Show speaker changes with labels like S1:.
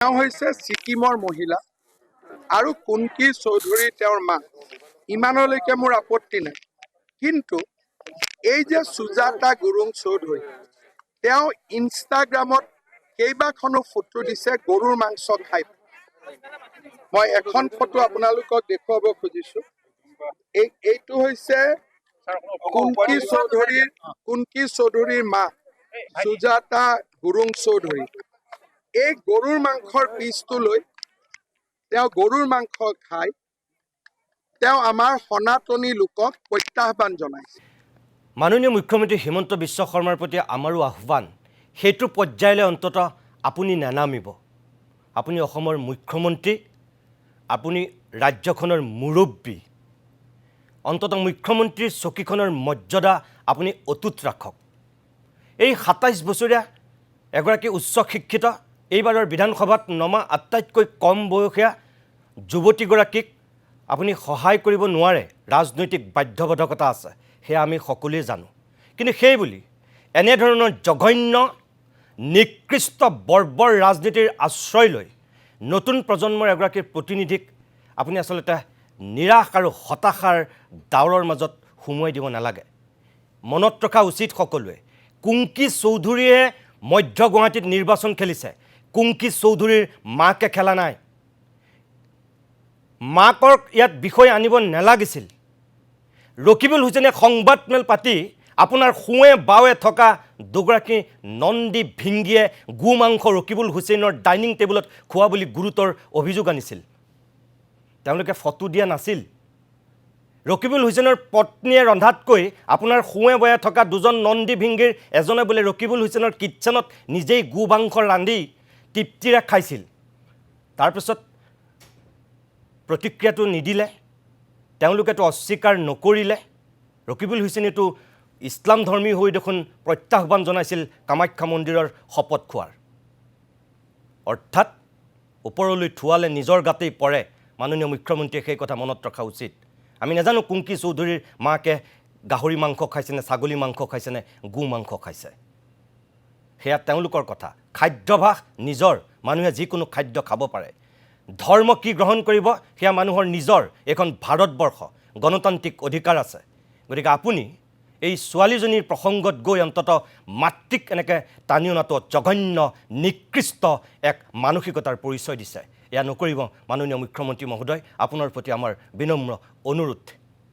S1: তেওঁ হৈছে ছিকিমৰ মহিলা আৰু কুন্কি চৌধুৰী তেওঁৰ মা। ইমানলৈকে মোৰ আপত্তি নাই, কিন্তু এই যে সুজাতা গুৰুং চৌধুৰী, তেওঁ ইনষ্টাগ্ৰামত কেইবাখনো ফটো দিছে গৰুৰ মাংস খাই। মই এখন ফটো আপোনালোকক দেখুৱাব খুজিছো। এইটো হৈছে কুন্কি চৌধুৰীৰ মা সুজাতা গুৰুং চৌধুৰী। এই গৰুৰ মাংসৰ পিচটো লৈ তেওঁ গৰুৰ মাংস খাই তেওঁ আমাৰ সনাতনী লোকক প্ৰত্যাহ্বান জনাইছে।
S2: মাননীয় মুখ্যমন্ত্ৰী হিমন্ত বিশ্ব শৰ্মাৰ প্ৰতি আমাৰো আহ্বান, সেইটো পৰ্যায়লৈ অন্তত আপুনি নানামিব। আপুনি অসমৰ মুখ্যমন্ত্ৰী, আপুনি ৰাজ্যখনৰ মুৰব্বী, অন্তত মুখ্যমন্ত্ৰীৰ চকীখনৰ মৰ্যাদা আপুনি অটুট ৰাখক। এই ২৭ বছৰীয়া এগৰাকী উচ্চ শিক্ষিত এইবাৰৰ বিধানসভাত নমা আটাইতকৈ কম বয়সীয়া যুৱতীগৰাকীক আপুনি সহায় কৰিব নোৱাৰে, ৰাজনৈতিক বাধ্যবাধকতা আছে, সেয়া আমি সকলোৱে জানো। কিন্তু সেই বুলি এনেধৰণৰ জঘন্য নিকৃষ্ট বৰ্বৰ ৰাজনীতিৰ আশ্ৰয় লৈ নতুন প্ৰজন্মৰ এগৰাকী প্ৰতিনিধিক আপুনি আচলতে নিৰাশ আৰু হতাশাৰ ডাৱৰৰ মাজত সুমুৱাই দিব নালাগে। মনত ৰখা উচিত সকলোৱে, কুন্কি চৌধুৰীয়ে মধ্য গুৱাহাটীত নিৰ্বাচন খেলিছে, কুন্কি চৌধুৰীৰ মাকে খেলা নাই। মাকক ইয়াত বিষয় আনিব নালাগিছিল। ৰকিবুল হুছেইনে সংবাদমেল পাতি আপোনাৰ সোঁৱে বাৱে থকা দুগৰাকী নন্দী ভিংগীয়ে গো মাংস ৰকিবুল হুছেইনৰ ডাইনিং টেবুলত খোৱা বুলি গুৰুতৰ অভিযোগ আনিছিল। তেওঁলোকে ফটো দিয়া নাছিল। ৰকিবুল হুছেইনৰ পত্নীয়ে ৰন্ধাতকৈ আপোনাৰ সোঁৱে বাৱে থকা দুজন নন্দী ভিংগীৰ এজনে বোলে ৰকিবুল হুছেইনৰ কিটচেনত নিজেই গো মাংস ৰান্ধি তৃপ্তিৰে খাইছিল। তাৰপিছত প্ৰতিক্ৰিয়াটো নিদিলে, তেওঁলোকেতো অস্বীকাৰ নকৰিলে। ৰকিবুল হুছেইনেতো ইছলাম ধৰ্মী হৈ দেখোন প্ৰত্যাহ্বান জনাইছিল কামাখ্যা মন্দিৰৰ শপত খোৱাৰ। অৰ্থাৎ ওপৰলৈ থোৱালে নিজৰ গাতেই পৰে। মাননীয় মুখ্যমন্ত্ৰীয়ে সেই কথা মনত ৰখা উচিত। আমি নাজানো কুন্কি চৌধুৰীৰ মাকে গাহৰি মাংস খাইছেনে, ছাগলী মাংস খাইছেনে, গো মাংস খাইছে, সেয়া তেওঁলোকৰ কথা। খাদ্যাভাস নিজৰ, মানুহে যিকোনো খাদ্য খাব পাৰে। ধৰ্ম কি গ্ৰহণ কৰিব সেয়া মানুহৰ নিজৰ, এখন ভাৰতবৰ্ষ, গণতান্ত্ৰিক অধিকাৰ আছে। গতিকে আপুনি এই ছোৱালীজনীৰ প্ৰসংগত গৈ অন্তত মাতৃক এনেকৈ টানি অনাটো জঘন্য নিকৃষ্ট এক মানসিকতাৰ পৰিচয় দিছে। এয়া নকৰিব মাননীয় মুখ্যমন্ত্ৰী মহোদয়, আপোনাৰ প্ৰতি আমাৰ বিনম্ৰ অনুৰোধ।